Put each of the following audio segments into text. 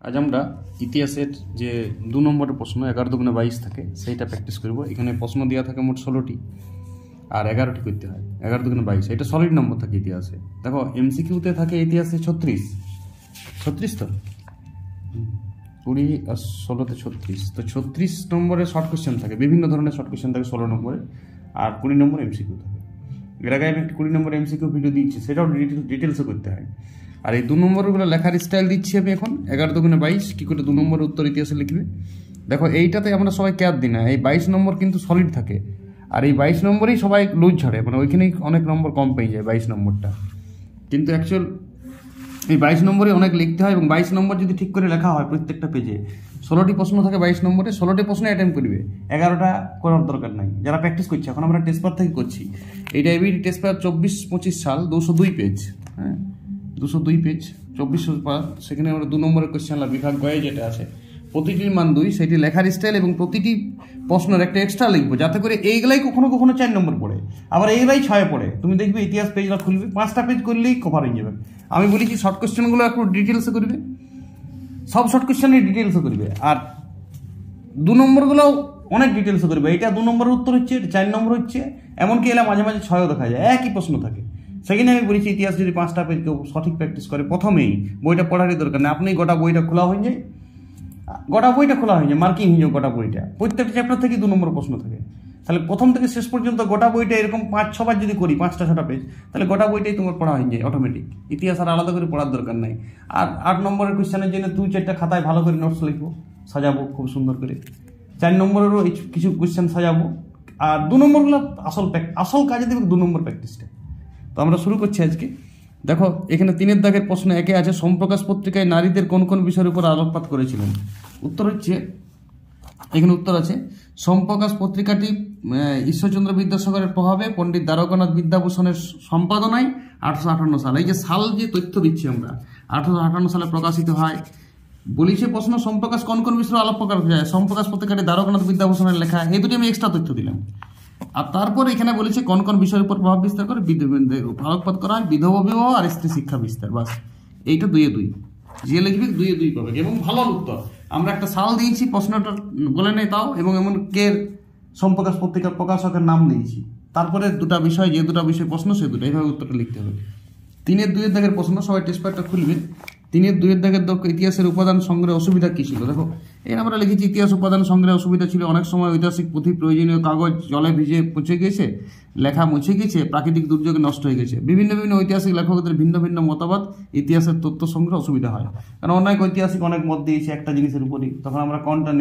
আজ আমরা ইতিহাসের যে 2 নম্বরের প্রশ্ন 11×22 থাকে সেইটা প্র্যাকটিস করব। এখানে প্রশ্ন দেওয়া থাকে মোট 16টি আর 11টি করতে হয়। 11×22 এটা সলিড নম্বর থাকে ইতিহাসে। দেখো এমসিকিউতে থাকে ইতিহাসে 36 তো 20 আর 16তে 36, তো 36 নম্বরে শর্ট কোয়েশ্চেন থাকে, বিভিন্ন ধরনের শর্ট কোয়েশ্চেন থাকে 16 নম্বরে, আর 20 নম্বর এমসিকিউ থাকে। এর আগে আমি একটা 20 নম্বর এমসিকিউ ভিডিও দিচ্ছি, সেটাও ডিটেলসে করতে হয়। আর এই 2 নম্বরগুলো লেখার স্টাইল দিচ্ছি আমি এখন। 11×22 কী করে 2 নম্বরের উত্তর ইতিহাসে লিখবে। দেখো এইটাতে আমরা সবাই কেয়ার দিই না, এই 22 নম্বর কিন্তু সলিড থাকে, আর এই 22 নম্বরেই সবাই লুজ ঝাড়ে, মানে ওইখানেই অনেক নম্বর কম পেয়ে যায় 22 নম্বরটা। কিন্তু অ্যাকচুয়াল এই 22 নম্বরে অনেক লিখতে হয়, এবং 22 নম্বর যদি ঠিক করে লেখা হয় প্রত্যেকটা পেজে, 16টি প্রশ্ন থাকে 22 নম্বরে, 16টি প্রশ্ন অ্যাটেম্প করবে, 11টা করার দরকার নাই। যারা প্র্যাকটিস করছে, এখন আমরা টেস্ট পেপার থেকে করছি, এইটা এবিডি টেস্ট পেপার 24-25 সাল 202 পেজ, হ্যাঁ 202 পেজ 24 পার। সেখানে আমরা 2 নম্বরের কোয়েশ্চেন বিভাগ গয়ে যেটা আছে, প্রতিটির মান 2, সেটি লেখার স্টাইল এবং প্রতিটি প্রশ্নের একটা এক্সট্রা লিখবো, যাতে করে এইগুলাই কখনো কখনো 4 নম্বর পড়ে, আবার এইগুলাই 6 পড়ে। তুমি দেখবে ইতিহাস পেজটা খুলবে, 5টা পেজ করলেই কভার হয়ে যাবে। আমি বলেছি শর্ট কোয়েশ্চেনগুলো একটু ডিটেলসে করবে, সব শর্ট কোয়েশ্চেনই ডিটেলসে করবে, আর 2 নম্বরগুলোও অনেক ডিটেলসে করবে। এটা 2 নম্বরের উত্তর হচ্ছে, 4 নম্বর হচ্ছে, এমনকি এলা মাঝে মাঝে 6ও দেখা যায়, একই প্রশ্ন থাকে। সেখানে আমি বলেছি ইতিহাস যদি 5টা পেজ কেউ সঠিক প্র্যাকটিস করে, প্রথমেই বইটা পড়ারই দরকার নেই, আপনি গোটা বইটা খোলা হয়ে যায়, মার্কিং হয়ে যায় গোটা বইটা। প্রত্যেকটা চ্যাপ্টার থেকে 2 নম্বর প্রশ্ন থাকে। তাহলে প্রথম থেকে শেষ পর্যন্ত গোটা বইটা এরকম 5-6 বার যদি করি, 5টা-6টা পেজ, তাহলে গোটা বইটাই তোমার পড়া হয়ে যায় অটোমেটিক। ইতিহাস আর আলাদা করে পড়ার দরকার নাই। আর 8 নম্বরের কোয়েশ্চেনের জন্য 2-4টা খাতায় ভালো করে নোটস লিখবো, সাজাবো খুব সুন্দর করে। 4 নম্বরেরও কিছু কোয়েশ্চেন সাজাবো। আর 2 নম্বরগুলো আসল কাজে দেবে 2 নম্বর প্র্যাকটিসটা। তো আমরা শুরু করছি আজকে। দেখো এখানে 3-এর দাগের প্রশ্ন একে আছে, সোমপ্রকাশ পত্রিকায় নারীদের কোন কোন বিষয়ের উপর আলোকপাত করেছিলেন। উত্তর হচ্ছে, এখানে উত্তর আছে, সোমপ্রকাশ পত্রিকাটি ঈশ্বরচন্দ্র বিদ্যাসাগরের প্রভাবে পণ্ডিত দ্বারকানাথ বিদ্যাভূষণের সম্পাদনায় 1858 সাল, এই যে সাল যে তথ্য দিচ্ছি আমরা, 1858 সালে প্রকাশিত হয়। বলিছে প্রশ্ন, সোমপ্রকাশ কোন কোন বিষয়ে আলোকপাত করা যায়। সোমপ্রকাশ পত্রিকাটি দ্বারকানাথ বিদ্যাভূষণের লেখা, এই দুটি আমি এক্সট্রা তথ্য দিলাম। আর তারপর এখানে বলেছে কোন কোন বিষয়ের উপর প্রভাব বিস্তার করে আলোকপাত করা হয়, বিধবা বিবাহ আর স্ত্রী শিক্ষা বিস্তার। বাস এইটা 2-2 যে লিখবে 2-2 পাবে, এবং ভালো উত্তর। আমরা একটা সাল দিয়েছি, প্রশ্নটা বলে নেই তাও, এবং এমন কে সোমপ্রকাশ পত্রিকার প্রকাশকের নাম দিয়েছি। তারপরে 2টা বিষয়, যে 2টা বিষয় প্রশ্ন সে 2টা, এইভাবে উত্তরটা লিখতে হবে। 3-2 দাগের প্রশ্ন, সবাই টেস্ট পেপারটা খুলবে। 3-2 দাগের ইতিহাসের উপাদান সংগ্রহে অসুবিধা কী ছিল। দেখো এই আমরা লিখেছি, ইতিহাস উপাদান সংগ্রহে অসুবিধা ছিল, অনেক সময় ঐতিহাসিক পুঁথি প্রয়োজনীয় কাগজ জলে ভিজে পচে গেছে, লেখা মুছে গেছে, প্রাকৃতিক দুর্যোগে নষ্ট হয়ে গেছে। বিভিন্ন ঐতিহাসিক লেখকদের ভিন্ন ভিন্ন মতবাদ, ইতিহাসের তথ্য সংগ্রহ অসুবিধা হয়, কারণ অনেক ঐতিহাসিক অনেক মত দিয়েছে একটা জিনিসের উপরই, তখন আমরা কোনটা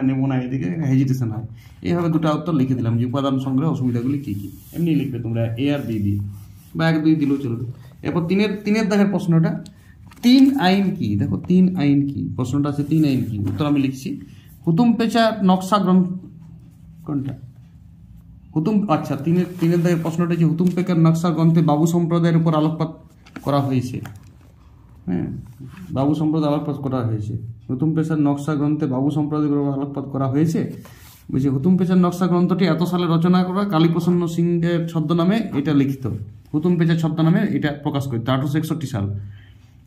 নেব না, এদিকে হেজিটেশন হয়। এইভাবে 2টা উত্তর লিখে দিলাম যে উপাদান সংগ্রহে অসুবিধাগুলি কী কী। এমনি লিখবে তোমরা A আর B দিয়ে, বা 1-2 দিলেও চলবে। এরপর 3-এর দাগের প্রশ্নটা, 3 আইন কি। দেখো 3 আইন কি, প্রশ্নটা আছে 3 আইন কি। উত্তর আমি লিখছি, হুতুম পেচার নকশা গ্রন্থ কোনটা, আচ্ছা 3-এর দাগের প্রশ্নটা যে হুতুম পেচার নকশা গ্রন্থে বাবু সম্প্রদায়ের উপর আলোকপাত করা হয়েছে। হ্যাঁ, বাবু সম্প্রদায় আলোকপাত করা হয়েছে। হুতুম পেচার নকশা গ্রন্থে বাবু সম্প্রদায়ের উপর আলোকপাত করা হয়েছে। বুঝছি, হুতুম পেচার নকশা গ্রন্থটি এত সালে রচনা করা, কালীপ্রসন্ন সিংহের ছদ্মনামে এটা লিখিত। হুতুম পেচার ছদ্মনামে এটা প্রকাশ করতে 1861 সাল,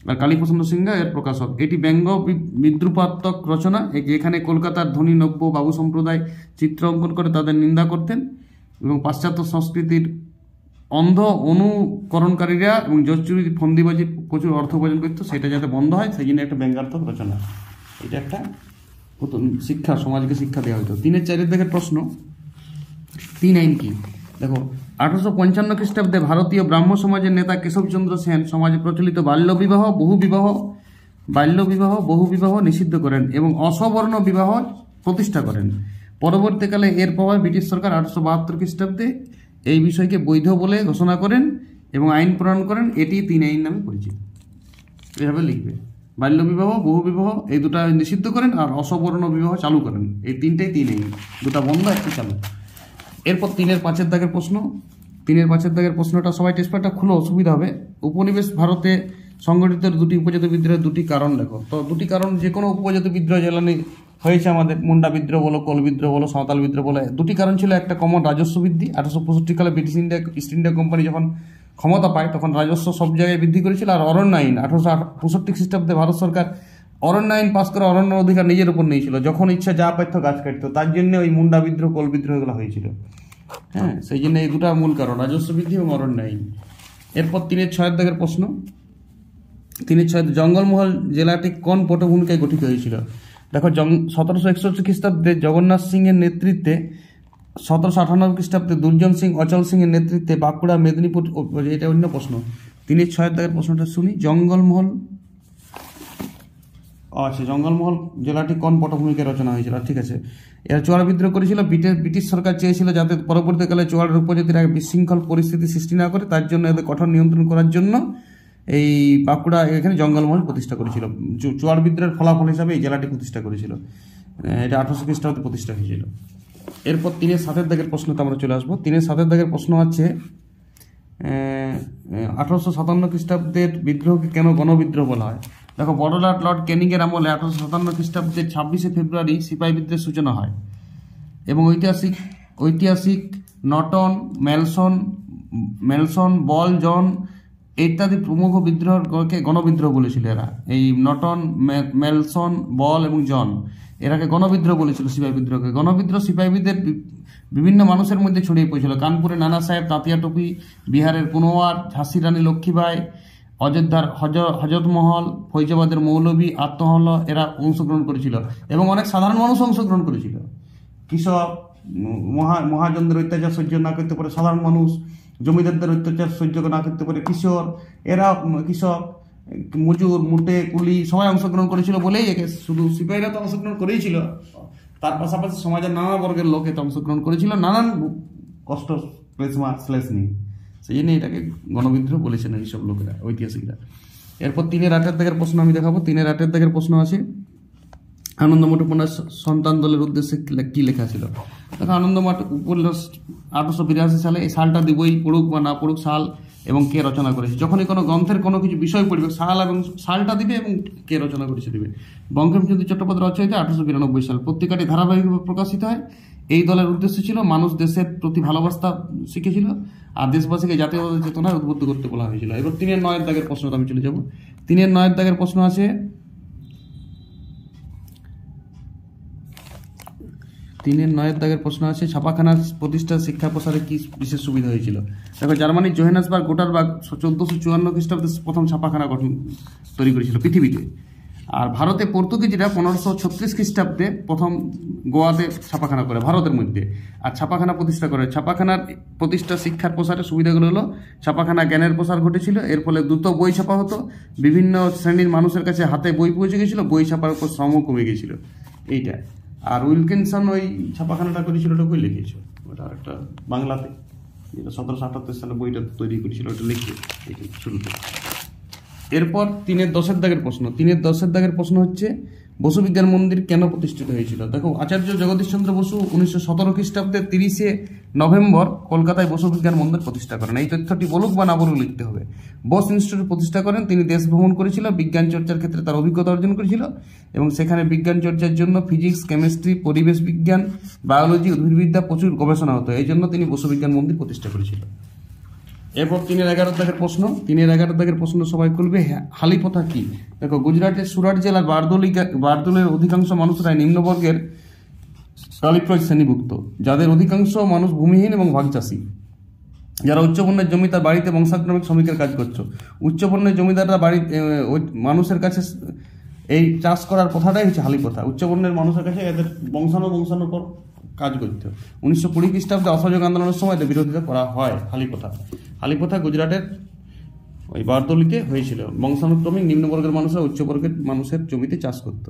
আর কালীপ্রসন্ন সিংহ এর প্রকাশক। এটি ব্যঙ্গ বিদ্রুপাত্মক রচনা, এখানে কলকাতার ধনী নব্য বাবু সম্প্রদায় চিত্র অঙ্কন করে তাদের নিন্দা করতেন, এবং পাশ্চাত্য সংস্কৃতির অন্ধ অনুকরণকারীরা এবং জোচ্চুরি ফন্দিবাজি প্রচুর অর্থ উপার্জন করত, সেটা যাতে বন্ধ হয় সেই জন্য একটা ব্যঙ্গাত্মক রচনা। এটা একটা শিক্ষা, সমাজকে শিক্ষা দেওয়া হতো। 3-4 দাগের প্রশ্ন, 3 আইন কি। দেখো 1855 খ্রিস্টাব্দে ভারতীয় ব্রাহ্ম সমাজের নেতা কেশবচন্দ্র সেন সমাজে প্রচলিত বাল্য বিবাহ নিষিদ্ধ করেন এবং অসবর্ণ বিবাহ প্রতিষ্ঠা করেন। পরবর্তীকালে এর প্রভাবে ব্রিটিশ সরকার 1872 খ্রিস্টাব্দে এই বিষয়কে বৈধ বলে ঘোষণা করেন এবং আইন প্রণয়ন করেন। এটি 3 আইন নামে পরিচিত। এভাবে লিখবে, বাল্য বিবাহ, বহু বিবাহ এই 2টা নিষিদ্ধ করেন, আর অসবর্ণ বিবাহ চালু করেন। এই 3টাই 3 আইন, 2টা বন্ধ, 1টি চালু। এরপর 3-5 দাগের প্রশ্ন, 3-5 দাগের প্রশ্নটা সবাই টেস্ট পেপারটা খুলে অসুবিধা হবে। উপনিবেশ ভারতে সংগঠিত 2টি উপজাতি বিদ্রোহের 2টি কারণ লেখো। তো 2টি কারণ, যে কোনো উপজাতি বিদ্রোহ জ্বালানি হয়েছে আমাদের, মুন্ডা বিদ্রোহ বলো, কোল বিদ্রোহ বলো, সাঁওতাল বিদ্রোহ বলো, 2টি কারণ ছিল। একটা কমন রাজস্ব বৃদ্ধি, 1865 সালে ব্রিটিশ ইস্ট ইন্ডিয়া কোম্পানি যখন ক্ষমতা পায় তখন রাজস্ব সব জায়গায় বৃদ্ধি করেছিল। আর অরণ্য আইন 1865 খ্রিস্টাব্দে ভারত সরকার অরণ্য আইন পাস করে অরণ্য অধিকার নিজের উপর নিয়েছিল, যখন ইচ্ছা যা পাইতো গাছ কাটতো, তার জন্য ওই মুন্ডা বিদ্রোহ, কোল বিদ্রোহ এগুলো হয়েছিল। হ্যাঁ, সেই জন্য এই দুটা মূল কারণ, রাজস্ব বৃদ্ধি এবং অরণ্য আইন। এরপর 3-6 দাগের প্রশ্ন, 3-6 জঙ্গলমহল জেলাটি কোন পটভূমিকায় গঠিত হয়েছিল? দেখো 1761 খ্রিস্টাব্দে জগন্নাথ সিং এর নেতৃত্বে, 1798 খ্রিস্টাব্দে দুর্জন সিং, অচল সিং এর নেতৃত্বে বাঁকুড়া, মেদিনীপুর, এটা অন্য প্রশ্ন। 3-6 দাগের প্রশ্নটা শুনি। জঙ্গলমহল, আচ্ছা, জঙ্গলমহল জেলাটি কোন পটভূমিকায় রচনা হয়েছিল? ঠিক আছে, এরা চোয়ার বিদ্রোহ করেছিল। ব্রিটিশ সরকার চেয়েছিল যাতে পরবর্তীকালে চোয়ারের উপজাতির এক বিশৃঙ্খল পরিস্থিতি সৃষ্টি না করে, তার জন্য এদের কঠোর নিয়ন্ত্রণ করার জন্য এই বাঁকুড়া এখানে জঙ্গলমহল প্রতিষ্ঠা করেছিল। চোয়ার বিদ্রোহের ফলাফল হিসাবে এই জেলাটি প্রতিষ্ঠা করেছিল। এটা 1800 খ্রিস্টাব্দে প্রতিষ্ঠা হয়েছিল। এরপর 3-7 দাগের প্রশ্নতে আমরা চলে আসবো। 3-7 দাগের প্রশ্ন আছে 1857 খ্রিস্টাব্দের বিদ্রোহকে কেন গণবিদ্রোহ বলা হয়? দেখো, বড়লাট লর্ড ক্যানিংয়ের আমলে 1857 খ্রিস্টাব্দের 26শে ফেব্রুয়ারি সিপাহী বিদ্রোহের সূচনা হয় এবং ঐতিহাসিক নটন, মেলসন, বল, জন ইত্যাদি প্রমুখ বিদ্রোহকে গণবিদ্রোহ বলেছিল এরা। এই নটন, মেলসন, বল এবং জন এরাকে গণবিদ্রোহ বলেছিল সিপাহী বিদ্রোহকে। গণবিদ্রোহ সিপাহীদের বিভিন্ন মানুষের মধ্যে ছড়িয়ে পড়েছিল। কানপুরে নানা সাহেব, তাঁতিয়া টুপি, বিহারের কুনওয়ার, ঝাঁসি রানী লক্ষ্মীবাই, অযোধ্যার হজরতমহল, ফৈজাবাদের মৌলভী, আত্মহল এরা অংশগ্রহণ করেছিল এবং অনেক সাধারণ মানুষ অংশগ্রহণ করেছিল। কৃষক, মহাজনদের অত্যাচার সহ্য না করতে পারে সাধারণ মানুষ, জমিদারদের অত্যাচার সহ্য না করতে পারে কৃষক, মজুর, মুটে, কুলি সবাই অংশগ্রহণ করেছিল বলেই একে শুধু সিপাহীরা তো অংশগ্রহণ করেছিল, তার পাশাপাশি সমাজের নানা বর্গের লোক এতে অংশগ্রহণ করেছিল নানান কষ্ট শ্লেষ নিয়ে। সেই জন্য এটাকে গণবিদ্রোহ বলেছেন এইসব লোকেরা, ঐতিহাসিকরা। এরপর 3-8 দাগের প্রশ্ন আমি দেখাবো। 3-8 দাগের প্রশ্ন আছে আনন্দমঠ উপন্যাস সন্তান দলের উদ্দেশ্যে কি লেখা ছিল? দেখো, আনন্দমঠ উপন্যাস 1882 সালে, এই সালটা দিবই, পড়ুক বা না পড়ুক সাল এবং কে রচনা করেছে। যখনই কোনো গ্রন্থের কোনো কিছু বিষয় পড়বে সাল এবং সালটা দিবে এবং কে রচনা করেছে দিবে। বঙ্কিমচন্দ্র চট্টোপাধ্যায় রচয়িতা 1892 সাল। পত্রিকাটি ধারাবাহিকভাবে প্রকাশিত হয়। এই দলের উদ্দেশ্য ছিল মানুষ দেশের প্রতি ভালোবাসা শিখেছিল আর দেশবাসীকে জাতীয়তাবাদী চেতনায় উদ্বুদ্ধ করতে বলা হয়েছিল। এবার 3-9 দাগের প্রশ্নটা আমি চলে যাব। 3-9 দাগের প্রশ্ন আছে 3-9 দাগের প্রশ্ন আছে ছাপাখানার প্রতিষ্ঠা শিক্ষা প্রসারে কি বিশেষ সুবিধা হয়েছিল? দেখো, জার্মানির জোহেন্সবার্গ, গোটারবার্গ 1454 খ্রিস্টাব্দে প্রথম ছাপাখানা তৈরি করেছিল পৃথিবীতে। আর ভারতে পর্তুগিজরা 1536 খ্রিস্টাব্দে প্রথম গোয়াতে ছাপাখানা করে ভারতের মধ্যে আর ছাপাখানা প্রতিষ্ঠা করে। ছাপাখানার প্রতিষ্ঠা শিক্ষার প্রসারের সুবিধাগুলো হলো ছাপাখানা জ্ঞানের প্রসার ঘটেছিল, এর ফলে দ্রুত বই ছাপা হতো, বিভিন্ন শ্রেণীর মানুষের কাছে হাতে বই পৌঁছে গেছিল, বই ছাপার উপর শ্রমও কমে গেছিল। এইটা। আর উইলকিনসন ওই ছাপাখানাটা করেছিল, ওটা কই লিখেছিল, ওটা একটা বাংলাতে, যেটা 1778 সালে বইটা তৈরি করেছিল, ওটা লিখে শুরুতে। এরপর 3-10 দাগের প্রশ্ন। 3-10 দাগের প্রশ্ন হচ্ছে বসু বিজ্ঞান মন্দির কেন প্রতিষ্ঠিত হয়েছিল? দেখো, আচার্য জগদীশ চন্দ্র বসু 1917 খ্রিস্টাব্দে 30শে নভেম্বর কলকাতায় বসু বিজ্ঞান মন্দির প্রতিষ্ঠা করেন। এই তথ্যটি বলুক বা না বলুক লিখতে হবে। বোস ইনস্টিটিউট প্রতিষ্ঠা করেন। তিনি দেশ ভ্রমণ করেছিল, বিজ্ঞান চর্চার ক্ষেত্রে তার অভিজ্ঞতা অর্জন করেছিল এবং সেখানে বিজ্ঞান চর্চার জন্য ফিজিক্স, কেমিস্ট্রি, পরিবেশ বিজ্ঞান, বায়োলজি, উদ্ভিদবিদ্যা প্রচুর গবেষণা হতো। এই জন্য তিনি বসু বিজ্ঞান মন্দির প্রতিষ্ঠা করেছিল। এরপর 3-11 দাগের প্রশ্ন। 3-11 দাগের প্রশ্ন সবাই করবে, হালিপথা কি? দেখো, গুজরাটের সুরাট জেলার বারদোলের অধিকাংশ মানুষরা নিম্নবর্গের কালিপ্রজ শ্রেণীভুক্ত, যাদের অধিকাংশ মানুষ ভূমিহীন এবং ভাগচাষী। যারা উচ্চবর্ণের জমিদার বাড়িতে বংশানুক্রমিক শ্রমিকের কাজ করছো। উচ্চবর্ণের জমিদাররা মানুষের কাছে এই চাষ করার কথাটাই হচ্ছে হালিপথা। উচ্চবর্ণের মানুষের কাছে এদের বংশানুর পর কাজ করতে। 1920 খ্রিস্টাব্দে অসহযোগ আন্দোলনের সময় এদের বিরোধিতা করা হয়। হালিপথা গুজরাটের ওই বারদৌলিতে হয়েছিল। বংশানুক্রমিক নিম্নবর্গের মানুষরা উচ্চবর্গের মানুষের জমিতে চাষ করত।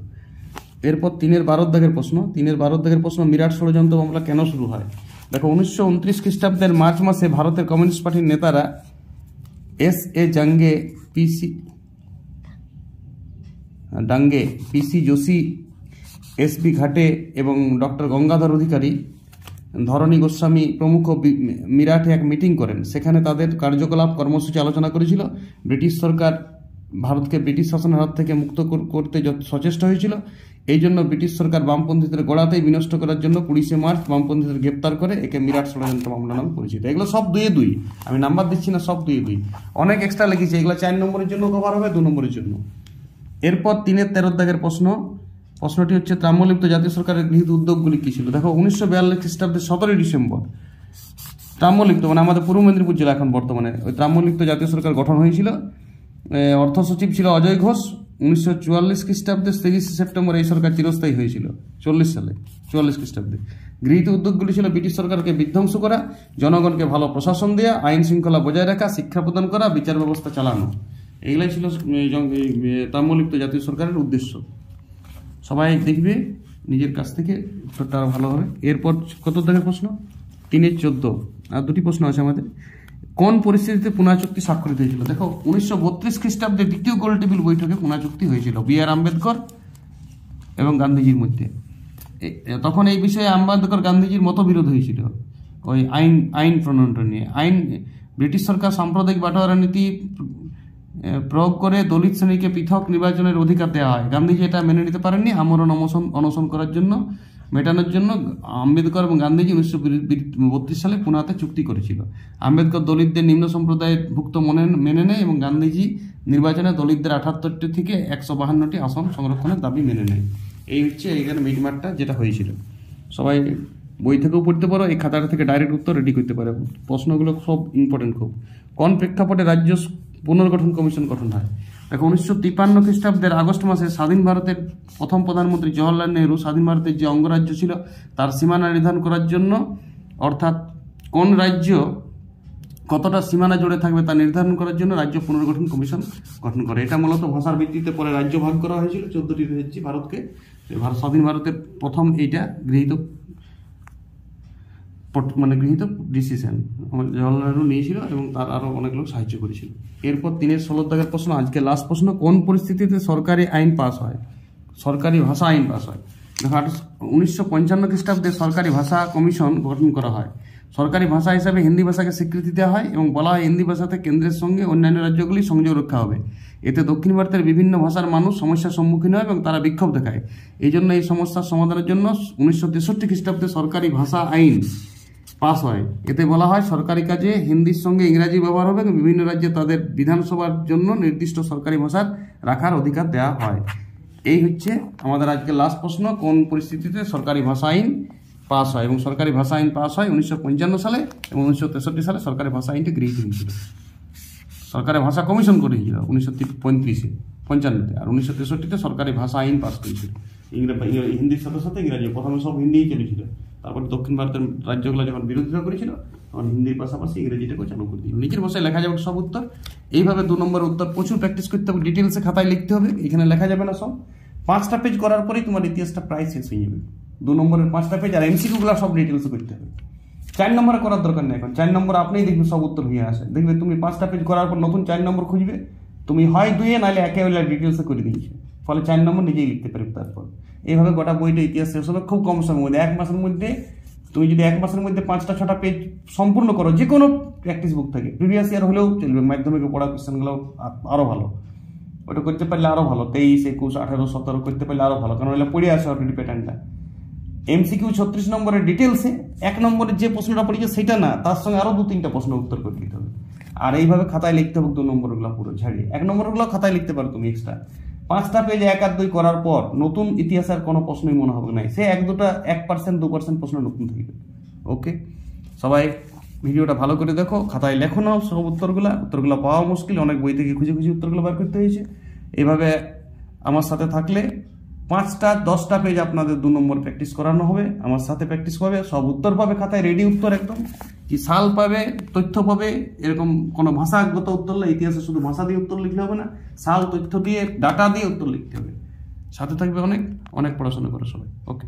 এরপর 3-12 দাগের প্রশ্ন। 3-12 দাগের প্রশ্ন, মিরাট ষড়যন্ত্র মামলা কেন শুরু হয়? দেখো, 1929 খ্রিস্টাব্দের মার্চ মাসে ভারতের কমিউনিস্ট পার্টির নেতারা S.A. ডাঙ্গে, P.C. যোশী, S.B. ঘাটে এবং ডক্টর গঙ্গাধর অধিকারী, ধরণী গোস্বামী প্রমুখ মিরাটে এক মিটিং করেন। সেখানে তাদের কার্যকলাপ কর্মসূচি আলোচনা করেছিল। ব্রিটিশ সরকার ভারতকে ব্রিটিশ শাসনের হাত থেকে মুক্ত করতে সচেষ্ট হয়েছিল। এই জন্য ব্রিটিশ সরকার বামপন্থীদের গোড়াতেই বিনষ্ট করার জন্য 20শে মার্চ বামপন্থীদের গ্রেপ্তার করে একে মিরাট ষড়যন্ত্র মামলা নামে পরিচিত। এগুলো সব 2-2, আমি নাম্বার দিচ্ছি না, সব 2-2। অনেক এক্সট্রা লিখেছি, এগুলো 4 নম্বরের জন্য কভার হবে, 2 নম্বরের জন্য। এরপর 3-এর 13 দাগের প্রশ্নটি হচ্ছে ত্রাম্যলিপ্ত জাতীয় সরকারের গৃহীত উদ্যোগগুলি কি ছিল। দেখো 1942 খ্রিস্টাব্দের 17 ডিসেম্বর ত্রাম্যলিপ্ত মানে আমাদের পূর্ব মেদিনীপুর জেলা এখন বর্তমানে ওই ত্রাম্যলিপ্ত জাতীয় সরকার গঠন হয়েছিল। অর্থ সচিব ছিল অজয় ঘোষ। 1944 খ্রিস্টাব্দের 23 সেপ্টেম্বর এই সরকার চিরস্থায়ী হয়েছিল 44 খ্রিস্টাব্দে। গৃহীত উদ্যোগগুলি ছিল ব্রিটিশ সরকারকে বিধ্বংস করা, জনগণকে ভালো প্রশাসন দেওয়া, আইন শৃঙ্খলা বজায় রাখা, শিক্ষা প্রদান করা, বিচার ব্যবস্থা চালানো। এইগুলাই ছিল ত্রাম্যলিপ্ত জাতীয় সরকারের উদ্দেশ্য। সবাই দেখবে নিজের কাছ থেকে উত্তরটা ভালো হবে। এরপর কত দাগের প্রশ্ন 3-এর 14 আর দুটি প্রশ্ন আছে আমাদের। কোন পরিস্থিতিতে পুনা চুক্তি স্বাক্ষরিত হয়েছিল। দেখো 1932 খ্রিস্টাব্দে দ্বিতীয় গোলটেবিল বৈঠকে পুনা চুক্তি হয়েছিল বি.আর. আম্বেদকর এবং গান্ধীজির মধ্যে। তখন এই বিষয়ে আম্বেদকর গান্ধীজির মতবিরোধ হয়েছিল ওই আইন প্রণয়নটা নিয়ে। ব্রিটিশ সরকার সাম্প্রদায়িক বাটোয়ারা নীতি প্রয়োগ করে দলিত শ্রেণীকে পৃথক নির্বাচনের অধিকার দেওয়া হয়। গান্ধীজি এটা মেনে নিতে পারেননি। আমরণ অনশন করার জন্য মেটানোর জন্য আম্বেদকর এবং গান্ধীজি 1932 সালে পুনাতে চুক্তি করেছিল। আম্বেদকর দলিতদের নিম্ন সম্প্রদায়ের ভুক্ত মেনে নেয় এবং গান্ধীজি নির্বাচনে দলিতদের 78টি থেকে 152টি আসন সংরক্ষণের দাবি মেনে নেয়। এই হচ্ছে এখানে মিটমাটটা যেটা হয়েছিল। সবাই বই থেকেও পড়তে পারো, এই খাতাটা থেকে ডাইরেক্ট উত্তর রেডি করতে পারো। প্রশ্নগুলো সব ইম্পর্টেন্ট খুব। কোন প্রেক্ষাপটে রাজ্য পুনর্গঠন কমিশন গঠন হয়। দেখো 1953 খ্রিস্টাব্দের আগস্ট মাসে স্বাধীন ভারতের প্রথম প্রধানমন্ত্রী জওহরলাল নেহরু স্বাধীন ভারতের যে অঙ্গরাজ্য ছিল তার সীমানা নির্ধারণ করার জন্য, অর্থাৎ কোন রাজ্য কতটা সীমানা জুড়ে থাকবে তা নির্ধারণ করার জন্য রাজ্য পুনর্গঠন কমিশন গঠন করে। এটা মূলত ভাষার ভিত্তিতে পরে রাজ্য ভাগ করা হয়েছিল 14টি রাজ্যে ভারতকে। স্বাধীন ভারতের প্রথম এইটা গৃহীত ডিসিশন জওহরলাল নেহরু নিয়েছিল এবং তার আরও অনেক লোক সাহায্য করেছিল। এরপর 3-এর 16 দাগের প্রশ্ন, আজকে লাস্ট প্রশ্ন। কোন পরিস্থিতিতে সরকারি আইন পাস হয়, সরকারি ভাষা আইন পাস হয়। দেখো 1955 খ্রিস্টাব্দে সরকারি ভাষা কমিশন গঠন করা হয়। সরকারি ভাষা হিসাবে হিন্দি ভাষাকে স্বীকৃতি দেওয়া হয় এবং বলা হয় হিন্দি ভাষাতে কেন্দ্রের সঙ্গে অন্যান্য রাজ্যগুলি সংযোগ রক্ষা হবে। এতে দক্ষিণ ভারতের বিভিন্ন ভাষার মানুষ সমস্যার সম্মুখীন হয় এবং তারা বিক্ষোভ দেখায়। এই জন্য এই সমস্যার সমাধানের জন্য 1963 খ্রিস্টাব্দে সরকারি ভাষা আইন পাস হয়। এতে বলা হয় সরকারি কাজে হিন্দির সঙ্গে ইংরাজি ব্যবহার হবে এবং বিভিন্ন রাজ্যে তাদের বিধানসভার জন্য নির্দিষ্ট সরকারি ভাষার রাখার অধিকার দেওয়া হয়। এই হচ্ছে আমাদের আজকে লাস্ট প্রশ্ন, কোন পরিস্থিতিতে সরকারি ভাষা আইন পাস হয়। এবং সরকারি ভাষা আইন পাস হয় 1955 সালে এবং 1963 সালে সরকারি ভাষা আইনটি গৃহীত হয়েছিল। সরকারি ভাষা কমিশন করেছিল 1955-তে, আর 1963-তে সরকারি ভাষা আইন পাস করেছিল। হিন্দির সাথে সাথে ইংরাজি, প্রথমে সব হিন্দিই চলেছিল, তারপরে দক্ষিণ ভারতের রাজ্যগুলো যখন বিরোধিতা করেছিল তখন হিন্দির পাশাপাশি ইংরেজিটাকেও চালু করে দিল। নিজের ভাষায় লেখা যাবে সব উত্তর। এইভাবে 2 নম্বরের উত্তর প্রচুর প্র্যাকটিস করতে হবে, ডিটেলসে খাতায় লিখতে হবে। এখানে লেখা যাবে না সব। 5টা পেজ করার পরেই তোমার ইতিহাসটা প্রায় শেষ হয়ে যাবে। 2 নম্বরের 5টা পেজ আর এমসিকিউগুলো সব ডিটেলসে করতে হবে। 4 নম্বরে করার দরকার নেই এখন। 4 নম্বর আপনিই দেখবে সব উত্তর হয়ে আসে। দেখবে তুমি 5টা পেজ করার পর নতুন 4 নম্বর খুঁজবে, তুমি হয় 2-এ নাহলে 1-এ ডিটেলসে করে দিয়েছে, ফলে 4 নম্বর নিজেই লিখতে পারবে। তারপর এইভাবে গোটা বইটা ইতিহাস শেষ হবে খুব কম সময়ের মধ্যে। 1 মাসের মধ্যে তুমি যদি 1 মাসের মধ্যে 5টা-6টা পেজ সম্পূর্ণ করো, যে কোনো প্র্যাকটিস বুক থাকে, প্রিভিয়াস ইয়ার হলেও চলবে, মাধ্যমিকে পড়া কোয়েশ্চেনগুলো আরও ভালো। ওটা করতে পারলে আরও ভালো, 23, 21, 18, 17 করতে পারলে আরও ভালো, কারণ ওগুলো পড়ে আসে অলরেডি প্যাটার্নটা। এমসিকিউ 36 নম্বরের ডিটেলসে 1 নম্বরের যে প্রশ্নটা পড়েছে সেটা না, তার সঙ্গে আরও 2-3টা প্রশ্ন উত্তর করে দিতে হবে। আর এইভাবে খাতায় লিখতে হবে 2 নম্বরগুলো পুরো ঝাড়িয়ে। 1 নম্বরগুলো খাতায় লিখতে পারো তুমি এক্সট্রা। 5টা পেজ 1 আর 2 করার পর নতুন ইতিহাসের কোনো প্রশ্নই মনে হবে না, সে 1%, 2% প্রশ্ন নতুন থাকবে। ওকে, সবাই ভিডিওটা ভালো করে দেখো, খাতায় লেখো নাও সব উত্তরগুলো পাওয়া মুশকিল, অনেক বই থেকে খুঁজে উত্তরগুলো বার করতে হয়েছে। এইভাবে আমার সাথে থাকলে 5টা-10টা পেজ আপনাদের 2 নম্বর প্র্যাকটিস করানো হবে। আমার সাথে প্র্যাকটিস পাবে, সব উত্তর পাবে খাতায় রেডি উত্তর, একদম কি সাল পাবে, তথ্য পাবে। এরকম কোনো ভাষাগত উত্তর না, ইতিহাসে শুধু ভাষা দিয়ে উত্তর লিখলে হবে না, সাল, তথ্য দিয়ে, ডাটা দিয়ে উত্তর লিখতে হবে। সাথে থাকবে অনেক পড়াশোনা করো সবাই। ওকে।